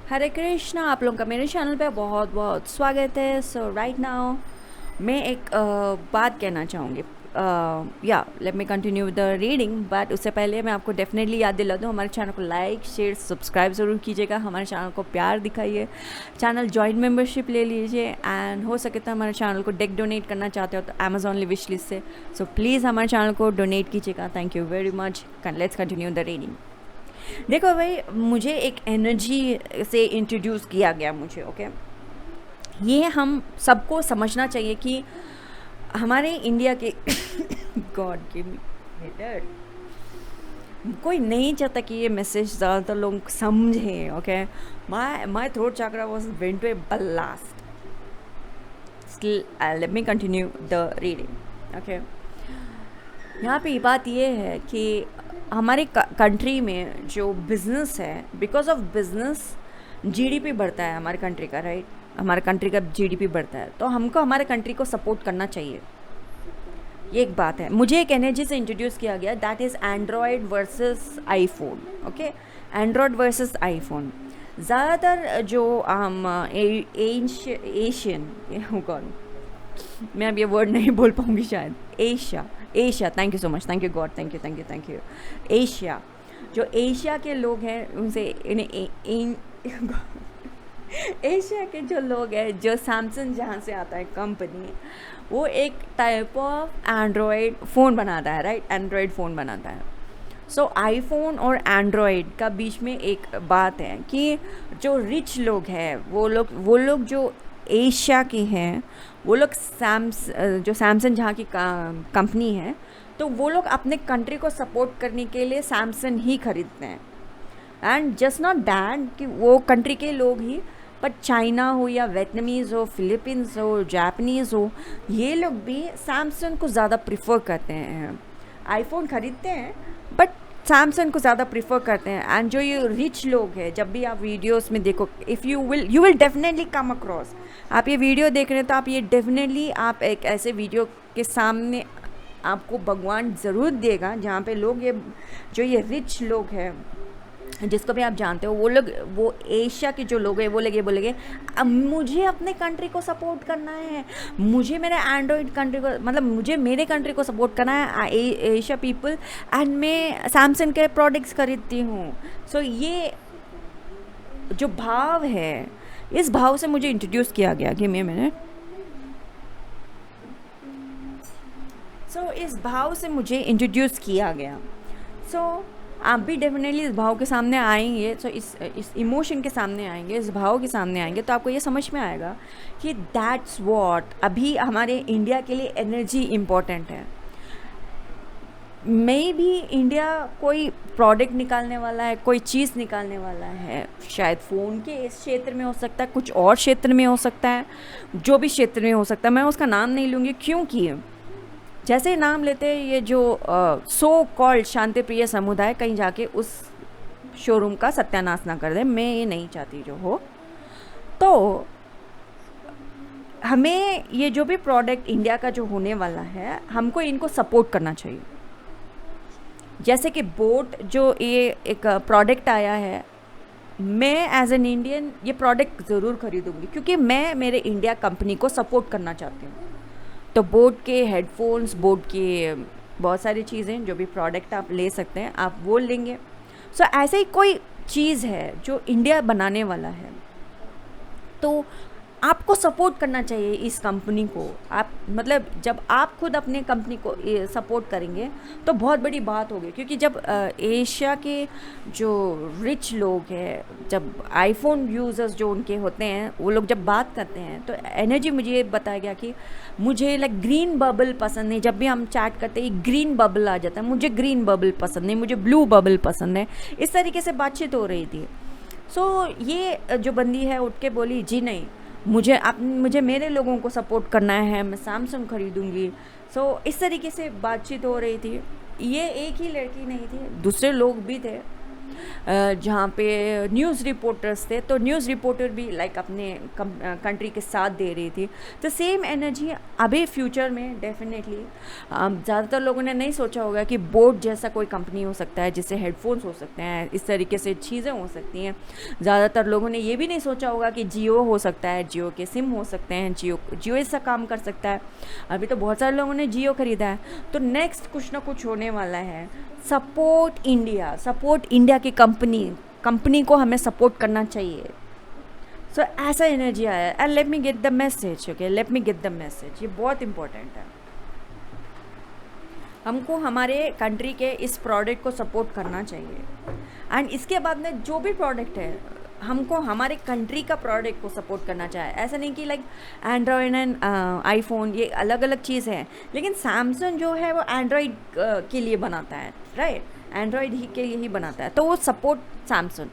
हरे कृष्णा। आप लोगों का मेरे चैनल पे बहुत बहुत स्वागत है। सो राइट नाउ मैं एक बात कहना चाहूँगी। या late me continue the reading, but उससे पहले मैं आपको डेफिनेटली याद दिला दूँ, हमारे चैनल को लाइक शेयर सब्सक्राइब ज़रूर कीजिएगा। हमारे चैनल को प्यार दिखाइए, चैनल जॉइंट मेंबरशिप ले लीजिए, एंड हो सके तो हमारे चैनल को डेक डोनेट करना चाहते हो तो अमेजॉन विश लिस्ट से सो प्लीज़ हमारे चैनल को डोनेट कीजिएगा। Thank you very much. Let's continue the reading. देखो भाई, मुझे एक एनर्जी से इंट्रोड्यूस किया गया मुझे, ओके। ये हम सबको समझना चाहिए कि हमारे इंडिया के गॉड गिव मी बेटर, कोई नहीं चाहता कि ये मैसेज ज़्यादातर लोग समझें, okay. My throat chakra was went to a blast. Still let me continue the reading, okay. यहाँ पे बात ये है कि हमारे कंट्री में जो बिज़नेस है, बिकॉज ऑफ बिज़नेस जीडीपी बढ़ता है हमारे कंट्री का, राइट। हमारे कंट्री का जीडीपी बढ़ता है, तो हमको हमारे कंट्री को सपोर्ट करना चाहिए। ये एक बात है। मुझे एक एनर्जी से इंट्रोड्यूस किया गया, that is Android versus iPhone, okay. Android versus iPhone. ज़्यादातर जो हम एशियन कौन, मैं अब ये वर्ड नहीं बोल पाऊँगी शायद, Asia thank you so much, thank you God, thank you. Asia, जो एशिया के लोग हैं उनसे एशिया के जो लोग हैं, जो सैमसंग जहाँ से आता है कंपनी, वो एक टाइप ऑफ एंड्रॉयड फ़ोन बनाता है, राइट। एंड्रॉयड फ़ोन बनाता है। सो आईफोन और एंड्रॉयड का बीच में एक बात है कि जो रिच लोग हैं, वो लोग जो एशिया के हैं, वो लोग जो सैमसंग जहाँ की कंपनी है, तो वो लोग अपने कंट्री को सपोर्ट करने के लिए सैमसंग ही खरीदते हैं। एंड जस्ट नॉट दैट कि वो कंट्री के लोग ही, बट चाइना हो या वियतनामीज़ हो, फिलीपींस हो, जापानीज़ हो, ये लोग भी सैमसंग को ज़्यादा प्रिफर करते हैं। आईफोन खरीदते हैं बट सैमसंग को ज़्यादा प्रिफर करते हैं। एंड जो ये रिच लोग हैं, जब भी आप वीडियोस में देखो, if you will definitely come across, आप ये वीडियो देख रहे हैं तो आप ये डेफिनेटली आप एक ऐसे वीडियो के सामने आपको भगवान ज़रूर देगा जहाँ पे लोग जो ये रिच लोग हैं, जिसको भी आप जानते हो, वो एशिया के जो लोग हैं, वो लोग ये बोलेंगे अब मुझे अपने कंट्री को सपोर्ट करना है, मुझे मेरे एंड्रॉयड कंट्री को, मतलब मुझे मेरे कंट्री को सपोर्ट करना है, एशिया पीपल, एंड मैं सैमसंग के प्रोडक्ट्स खरीदती हूँ। सो ये जो भाव है, इस भाव से मुझे इंट्रोड्यूस किया गया कि मैंने इस भाव से मुझे इंट्रोड्यूस किया गया। आप भी डेफिनेटली इस भाव के सामने आएंगे, इस इमोशन के सामने आएंगे, इस भाव के सामने आएंगे, तो आपको ये समझ में आएगा कि दैट्स व्हाट अभी हमारे इंडिया के लिए एनर्जी इम्पोर्टेंट है। मे भी इंडिया कोई प्रोडक्ट निकालने वाला है, कोई चीज़ निकालने वाला है, शायद फ़ोन के इस क्षेत्र में हो सकता है, कुछ और क्षेत्र में हो सकता है, जो भी क्षेत्र में हो सकता है, मैं उसका नाम नहीं लूँगी, क्योंकि जैसे नाम लेते हैं ये जो सो कॉल्ड शांति प्रिय समुदाय कहीं जाके उस शोरूम का सत्यानाश ना कर दे। मैं ये नहीं चाहती जो हो। तो हमें ये जो भी प्रोडक्ट इंडिया का जो होने वाला है, हमको इनको सपोर्ट करना चाहिए। जैसे कि बोट, जो ये एक प्रोडक्ट आया है, मैं एज एन इंडियन ये प्रोडक्ट ज़रूर खरीदूँगी, क्योंकि मैं मेरे इंडिया कंपनी को सपोर्ट करना चाहती हूँ। तो बोट के हेडफोन्स, बोट के बहुत सारी चीज़ें, जो भी प्रोडक्ट आप ले सकते हैं, आप वो लेंगे। ऐसे ही कोई चीज़ है जो इंडिया बनाने वाला है, तो आपको सपोर्ट करना चाहिए इस कंपनी को। आप मतलब जब आप खुद अपने कंपनी को सपोर्ट करेंगे तो बहुत बड़ी बात होगी, क्योंकि जब एशिया के जो रिच लोग हैं, जब आईफोन यूज़र्स जो उनके होते हैं, वो लोग जब बात करते हैं, तो एनर्जी मुझे ये बताया गया कि मुझे लाइक ग्रीन बबल पसंद नहीं। जब भी हम चैट करते हैं ग्रीन बबल आ जाता है, मुझे ग्रीन बबल पसंद नहीं, मुझे ब्लू बबल पसंद है। इस तरीके से बातचीत हो रही थी। ये जो बंदी है उठ के बोली, जी नहीं, मुझे मेरे लोगों को सपोर्ट करना है, मैं सैमसंग खरीदूँगी। इस तरीके से बातचीत हो रही थी। ये एक ही लड़की नहीं थी, दूसरे लोग भी थे। जहाँ पे न्यूज़ रिपोर्टर्स थे, तो न्यूज़ रिपोर्टर भी लाइक अपने कंट्री के साथ दे रही थी। तो सेम एनर्जी अभी फ्यूचर में डेफिनेटली ज़्यादातर लोगों ने नहीं सोचा होगा कि बोट जैसा कोई कंपनी हो सकता है जिससे हेडफोन्स हो सकते हैं, इस तरीके से चीज़ें हो सकती हैं। ज़्यादातर लोगों ने ये भी नहीं सोचा होगा कि जियो हो सकता है, जियो के सिम हो सकते हैं, जियो ऐसा काम कर सकता है। अभी तो बहुत सारे लोगों ने जियो खरीदा है। तो नेक्स्ट कुछ ना कुछ होने वाला है। सपोर्ट इंडिया की कंपनी को हमें सपोर्ट करना चाहिए। सो ऐसा एनर्जी आया and let me get the message, okay, let me get the message. ये बहुत इंपॉर्टेंट है। हमको हमारे कंट्री के इस प्रोडक्ट को सपोर्ट करना चाहिए एंड इसके बाद में जो भी प्रोडक्ट है हमको हमारे कंट्री का प्रोडक्ट को सपोर्ट करना चाहिए। ऐसा नहीं कि लाइक एंड्रॉयड एंड आईफोन ये अलग अलग चीज़ है, लेकिन सैमसंग जो है वो एंड्रॉयड के लिए बनाता है, राइट, एंड्रॉयड ही के लिए ही बनाता है, तो वो सपोर्ट सैमसंग।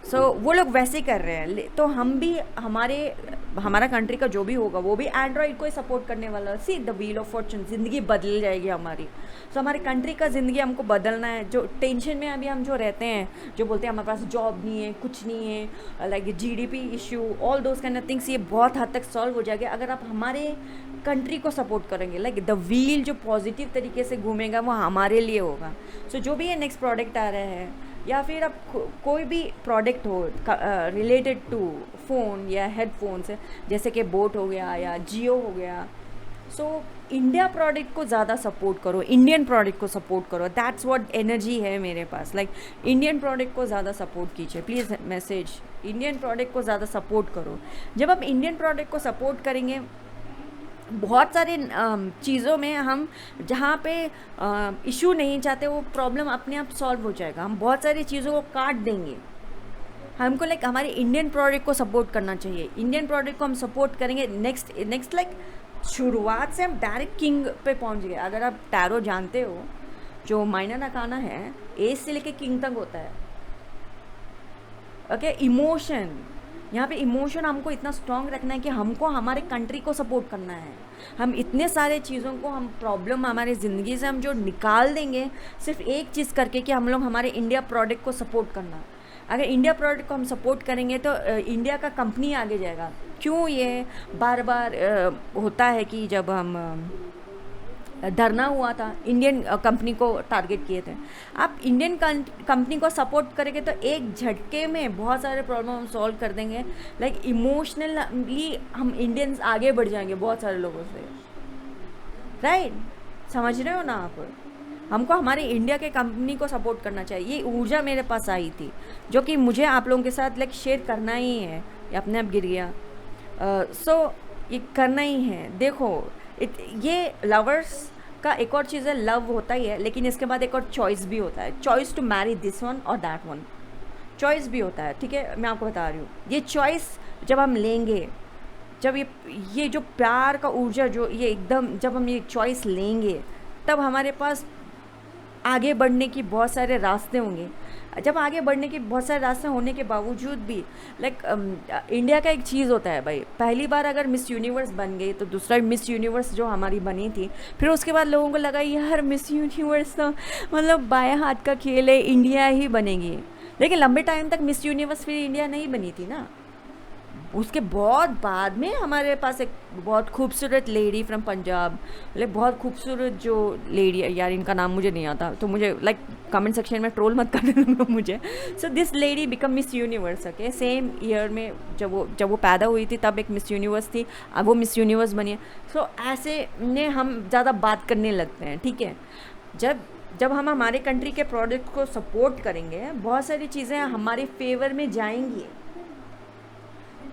सो वो लोग वैसे कर रहे हैं, तो हम भी हमारा कंट्री का जो भी होगा वो भी एंड्रॉयड को ही सपोर्ट करने वाला है। See the wheel of Fortune, ज़िंदगी बदल जाएगी हमारी। सो हमारे कंट्री का ज़िंदगी हमको बदलना है। जो टेंशन में अभी हम जो रहते हैं, जो बोलते हैं हमारे पास जॉब नहीं है, कुछ नहीं है, like GDP issue, all those kind of things, ये बहुत हद तक सॉल्व हो जाएगा अगर आप हमारे कंट्री को सपोर्ट करेंगे। लाइक द व्हील जो पॉजिटिव तरीके से घूमेगा वो हमारे लिए होगा। सो जो भी ये नेक्स्ट प्रोडक्ट आ रहा है या फिर अब कोई भी प्रोडक्ट हो रिलेटेड टू फ़ोन या हेडफोन्स, जैसे कि बोट हो गया या जियो हो गया, सो इंडिया प्रोडक्ट को ज़्यादा सपोर्ट करो, इंडियन प्रोडक्ट को सपोर्ट करो। दैट्स व्हाट एनर्जी है मेरे पास। लाइक इंडियन प्रोडक्ट को ज़्यादा सपोर्ट कीजिए प्लीज़। मैसेज, इंडियन प्रोडक्ट को ज़्यादा सपोर्ट करो। जब आप इंडियन प्रोडक्ट को सपोर्ट करेंगे, बहुत सारे चीज़ों में हम जहाँ पे इशू नहीं चाहते वो प्रॉब्लम अपने आप सॉल्व हो जाएगा। हम बहुत सारी चीज़ों को काट देंगे। हमको लाइक हमारे इंडियन प्रोडक्ट को सपोर्ट करना चाहिए। इंडियन प्रोडक्ट को हम सपोर्ट करेंगे, नेक्स्ट लाइक शुरुआत से हम डायरेक्ट किंग पे पहुँच गए। अगर आप टैरो जानते हो, जो माइनर अरकाना है एज से लेके किंग तक होता है, ओके। इमोशन, यहाँ पे इमोशन हमको इतना स्ट्रॉन्ग रखना है कि हमको हमारे कंट्री को सपोर्ट करना है। हम इतने सारे चीज़ों को, हम प्रॉब्लम हमारे ज़िंदगी से हम जो निकाल देंगे सिर्फ एक चीज़ करके कि हम लोग हमारे इंडिया प्रोडक्ट को सपोर्ट करना। अगर इंडिया प्रोडक्ट को हम सपोर्ट करेंगे तो इंडिया का कंपनी आगे जाएगा। क्यों ये बार बार होता है कि जब हम धरना हुआ था, इंडियन कंपनी को टारगेट किए थे। आप इंडियन कंपनी को सपोर्ट करेंगे तो एक झटके में बहुत सारे प्रॉब्लम हम सॉल्व कर देंगे। लाइक इमोशनली हम इंडियंस आगे बढ़ जाएंगे बहुत सारे लोगों से, राइट? समझ रहे हो ना आप? हमको हमारे इंडिया के कंपनी को सपोर्ट करना चाहिए। ये ऊर्जा मेरे पास आई थी जो कि मुझे आप लोगों के साथ लाइक शेयर करना ही है। ये अपने आप गिर गया। सो ये करना ही है। देखो ये लवर्स का एक और चीज़ है, लव होता ही है, लेकिन इसके बाद एक और चॉइस भी होता है। Choice to marry this one और दैट वन, चॉइस भी होता है, ठीक है? मैं आपको बता रही हूँ, ये चॉइस जब हम लेंगे, जब ये जो प्यार का ऊर्जा जो ये एकदम, जब हम ये चॉइस लेंगे तब हमारे पास आगे बढ़ने की बहुत सारे रास्ते होंगे। जब आगे बढ़ने के बहुत सारे रास्ते होने के बावजूद भी लाइक इंडिया का एक चीज़ होता है भाई, पहली बार अगर मिस यूनिवर्स बन गई तो दूसरा मिस यूनिवर्स जो हमारी बनी थी, फिर उसके बाद लोगों को लगा यार मिस यूनिवर्स तो मतलब बाएं हाथ का खेल है, इंडिया ही बनेगी। लेकिन लंबे टाइम तक मिस यूनिवर्स फिर इंडिया नहीं बनी थी ना। उसके बहुत बाद में हमारे पास एक बहुत खूबसूरत लेडी फ्रॉम पंजाब, लाइक बहुत खूबसूरत जो लेडी है, यार इनका नाम मुझे नहीं आता तो मुझे लाइक कमेंट सेक्शन में ट्रोल मत कर देना मुझे। So this lady become miss universe, okay. Same year में जब वो पैदा हुई थी तब एक मिस यूनिवर्स थी, अब वो मिस यूनिवर्स बनी है। सो ऐसे ने हम ज़्यादा बात करने लगते हैं, ठीक है? जब हम हमारे कंट्री के प्रोडक्ट को सपोर्ट करेंगे, बहुत सारी चीज़ें हमारे फेवर में जाएंगी।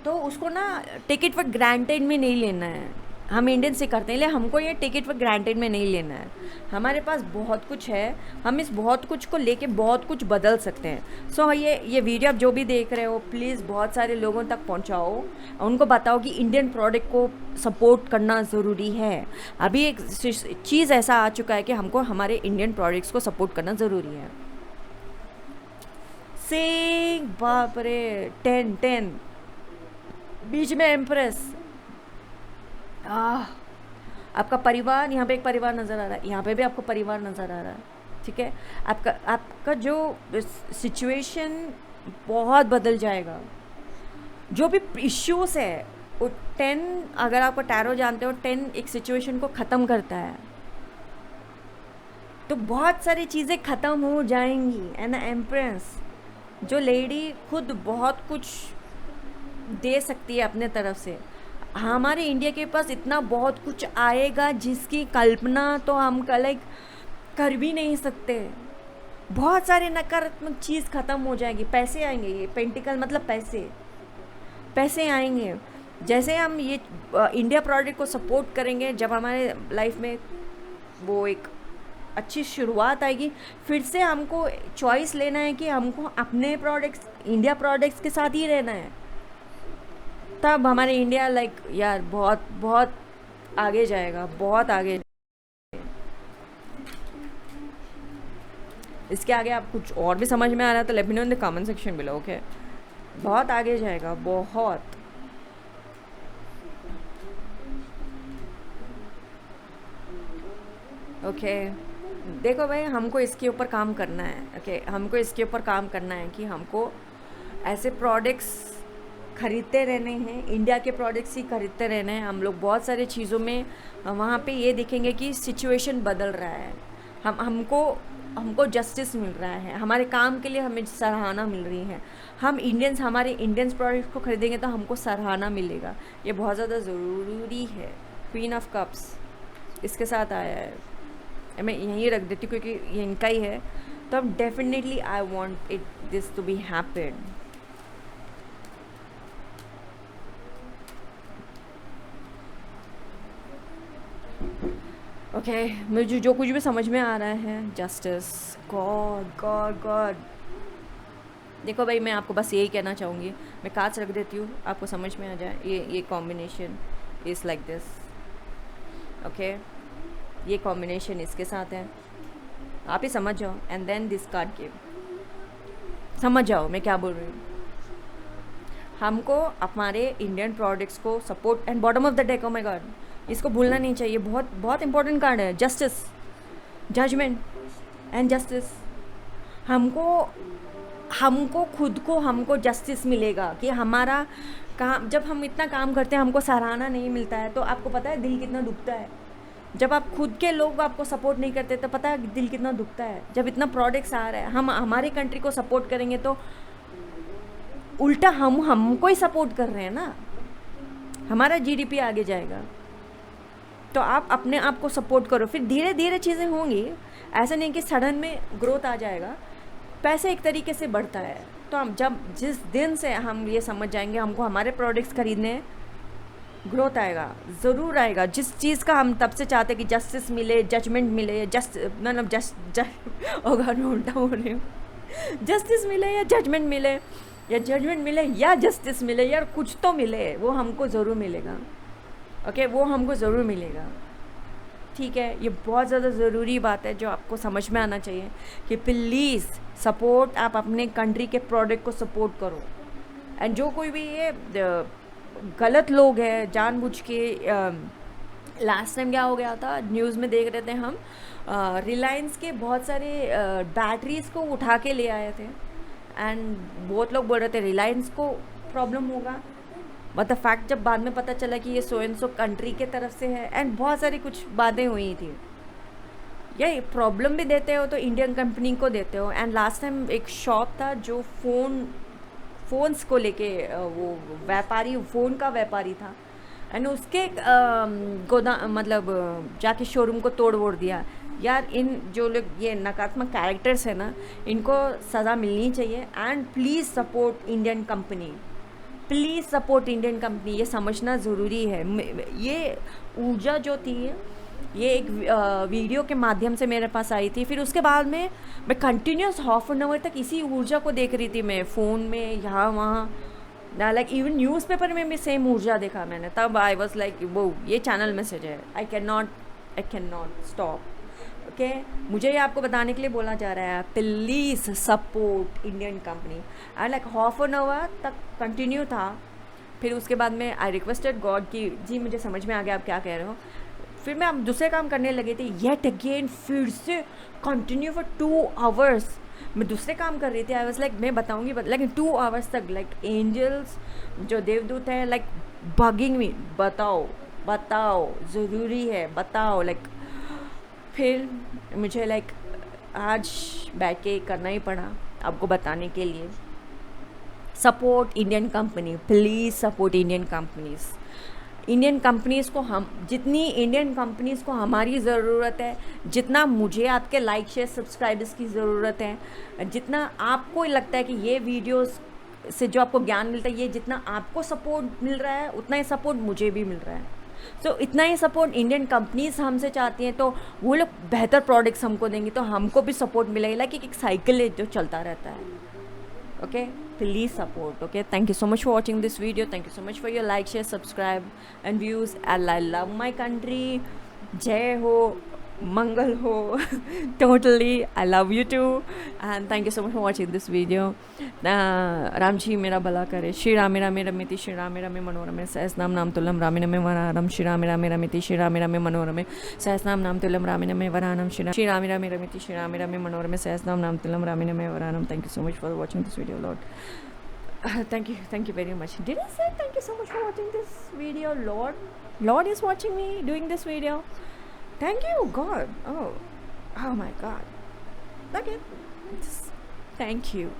तो उसको ना टेक इट फॉर ग्रांटेड में नहीं लेना है। हम इंडियन से करते हैं, इसलिए हमको ये टेक इट फॉर ग्रांटेड में नहीं लेना है। हमारे पास बहुत कुछ है, हम इस बहुत कुछ को लेके बहुत कुछ बदल सकते हैं। सो ये वीडियो आप जो भी देख रहे हो प्लीज़ बहुत सारे लोगों तक पहुंचाओ, उनको बताओ कि इंडियन प्रोडक्ट को सपोर्ट करना ज़रूरी है। अभी एक चीज़ ऐसा आ चुका है कि हमको हमारे इंडियन प्रोडक्ट्स को सपोर्ट करना ज़रूरी है। से बाप रे 10 बीच में एम्प्रेस, आपका परिवार, यहाँ पे एक परिवार नज़र आ रहा है, यहाँ पे भी आपको परिवार नज़र आ रहा है। ठीक है, आपका आपका जो सिचुएशन बहुत बदल जाएगा। जो भी इश्यूज है वो 10, अगर आपको टैरो जानते हो, 10 एक सिचुएशन को ख़त्म करता है, तो बहुत सारी चीज़ें ख़त्म हो जाएंगी। एंड एम्प्रेस जो लेडी खुद बहुत कुछ दे सकती है अपने तरफ से। हमारे इंडिया के पास इतना बहुत कुछ आएगा जिसकी कल्पना तो हम लाइक कर भी नहीं सकते। बहुत सारे नकारात्मक चीज़ ख़त्म हो जाएगी, पैसे आएंगे। ये पेंटिकल मतलब पैसे, पैसे आएंगे। जैसे हम ये इंडिया प्रोडक्ट को सपोर्ट करेंगे, जब हमारे लाइफ में वो एक अच्छी शुरुआत आएगी, फिर से हमको चॉइस लेना है कि हमको अपने प्रोडक्ट्स, इंडिया प्रोडक्ट्स के साथ ही रहना है। तब हमारे इंडिया लाइक यार बहुत बहुत आगे जाएगा, बहुत आगे। इसके आगे आप कुछ और भी समझ में आ रहा है तो let me know in the comment section below, okay. बहुत आगे जाएगा, बहुत। ओके देखो भाई, हमको इसके ऊपर काम करना है। ओके हमको इसके ऊपर काम करना है कि हमको ऐसे प्रोडक्ट्स खरीदते रहने हैं, इंडिया के प्रोडक्ट्स ही खरीदते रहने हैं। हम लोग बहुत सारे चीज़ों में वहाँ पे ये देखेंगे कि सिचुएशन बदल रहा है, हमको जस्टिस मिल रहा है, हमारे काम के लिए हमें सराहना मिल रही है। हम इंडियंस हमारे इंडियंस प्रोडक्ट्स को खरीदेंगे तो हमको सराहना मिलेगा। ये बहुत ज़्यादा ज़रूरी है। क्वीन ऑफ कप्स इसके साथ आया है, मैं यहीं रख देती हूँ क्योंकि ये इनका ही है। तो अब definitely I want it this to be happen. Okay मुझे जो कुछ भी समझ में आ रहा है, जस्टिस, गॉड गॉड गॉड। देखो भाई, मैं आपको बस यही कहना चाहूँगी, मैं कांच रख देती हूँ, आपको समझ में आ जाए। ये combination is like this, okay. ये कॉम्बिनेशन इसके साथ है, आप ही समझ जाओ। And then this card game, समझ जाओ मैं क्या बोल रही हूँ। हमको हमारे इंडियन प्रोडक्ट्स को support, and bottom of the deck, oh my God, इसको भूलना नहीं चाहिए। बहुत बहुत इंपॉर्टेंट कार्ड है, जस्टिस, जजमेंट एंड जस्टिस। हमको खुद को हमको जस्टिस मिलेगा कि हमारा काम, जब हम इतना काम करते हैं हमको सराहना नहीं मिलता है तो आपको पता है दिल कितना दुखता है। जब आप खुद के लोग आपको सपोर्ट नहीं करते तो पता है दिल कितना दुखता है। जब इतना प्रोडक्ट्स आ रहा है, हम हमारी कंट्री को सपोर्ट करेंगे तो उल्टा हमको ही सपोर्ट कर रहे हैं ना, हमारा जीडीपी आगे जाएगा। तो आप अपने आप को सपोर्ट करो, फिर धीरे धीरे चीज़ें होंगी। ऐसा नहीं कि सडन में ग्रोथ आ जाएगा। पैसे एक तरीके से बढ़ता है, तो हम जिस दिन से हम ये समझ जाएंगे हमको हमारे प्रोडक्ट्स खरीदने हैं, ग्रोथ आएगा, ज़रूर आएगा। जिस चीज़ का हम तब से चाहते हैं कि जस्टिस मिले, जजमेंट मिले, मतलब मैं उल्टा बोल रही हूँ, जस्टिस मिले या जजमेंट मिले, या जजमेंट मिले या जस्टिस मिले, यार कुछ तो मिले, वो हमको ज़रूर मिलेगा। ओके वो हमको ज़रूर मिलेगा, ठीक है। ये बहुत ज़्यादा ज़रूरी बात है जो आपको समझ में आना चाहिए कि प्लीज़ सपोर्ट, आप अपने कंट्री के प्रोडक्ट को सपोर्ट करो। एंड जो कोई भी ये गलत लोग हैं जानबूझ के, लास्ट टाइम क्या हो गया था, न्यूज़ में देख रहे थे हम, रिलायंस के बहुत सारे बैटरीज़ को उठा के ले आए थे। एंड बहुत लोग बोल रहे थे रिलायंस को प्रॉब्लम होगा, बट द फैक्ट जब बाद में पता चला कि ये सो एंड सो कंट्री के तरफ से है, एंड बहुत सारी कुछ बातें हुई थी। ये प्रॉब्लम भी देते हो तो इंडियन कंपनी को देते हो। एंड लास्ट टाइम एक शॉप था जो फ़ोन्स को लेके, वो व्यापारी, फ़ोन का व्यापारी था, एंड उसके मतलब जाके शोरूम को तोड़ वोड़ दिया। यार इन जो लोग ये नकारात्मक कैरेक्टर्स है ना, इनको सज़ा मिलनी चाहिए। And please support Indian company, please support Indian company, ये समझना ज़रूरी है। ये ऊर्जा जो थी ये एक वीडियो के माध्यम से मेरे पास आई थी, फिर उसके बाद में मैं कंटिन्यूस हाफ एन आवर तक इसी ऊर्जा को देख रही थी, मैं फ़ोन में यहाँ वहाँ, लाइक इवन न्यूज़पेपर में भी सेम ऊर्जा देखा मैंने। तब आई वॉज लाइक वो ये चैनल मैसेज है, I can not stop. Okay मुझे ये आपको बताने के लिए बोला जा रहा है, please support Indian company. And like half an hour तक कंटिन्यू था। फिर उसके बाद में आई रिक्वेस्टेड गॉड कि जी मुझे समझ में आ गया आप क्या कह रहे हो। फिर मैं अब दूसरे काम करने लगे थे, येट अगेन फिर से कंटिन्यू फॉर 2 आवर्स मैं दूसरे काम कर रही थी। आई वाज लाइक मैं बताऊंगी लेकिन 2 आवर्स तक लाइक एंजल्स जो देवदूत है लाइक बगिंग मी, बताओ बताओ ज़रूरी है बताओ लाइक। फिर मुझे लाइक आज बैठ के करना ही पड़ा आपको बताने के लिए। Support Indian company, please support Indian companies. Indian companies को हम, जितनी इंडियन कंपनीज़ को हमारी ज़रूरत है, जितना मुझे आपके लाइक शेयर सब्सक्राइबर्स की ज़रूरत है, जितना आपको लगता है कि ये वीडियोस से जो आपको ज्ञान मिलता है, ये जितना आपको सपोर्ट मिल रहा है उतना ही सपोर्ट मुझे भी मिल रहा है। तो इतना ही सपोर्ट इंडियन कंपनीज़ हमसे चाहती हैं, तो वो लोग बेहतर प्रोडक्ट्स हमको देंगे तो हमको भी सपोर्ट मिलेगा। लाइक एक साइकिल है जो चलता रहता है। Okay, please support. Okay, thank you so much for watching this video. Thank you so much for your like, share, subscribe and views. And I love my country. Jai ho, mangal ho. Totally, I love you too. And thank you so much for watching this video. Ram ji मेरा भला करे। श्री रामे रामे रमिति श्री रामे रामे मनोरमे सहस्रनाम नाम तुल्यम रामे नमे वरानम श्री रामे रामे रमिति श्री रामे रामे मनोरमे सहस्रनाम नाम तुल्यम रामे नमे वरानम श्री रामे रामे रमिति श्री रामे रामे मनोरमे सहस्रनाम नाम तुल्यम रामे नमे वरानम। Thank you so much for watching this video, Lord. Thank you very much. Did I say thank you so much for watching this video, Lord? Lord is watching me doing this video. Thank you, God. Oh my God. Okay. Thank you.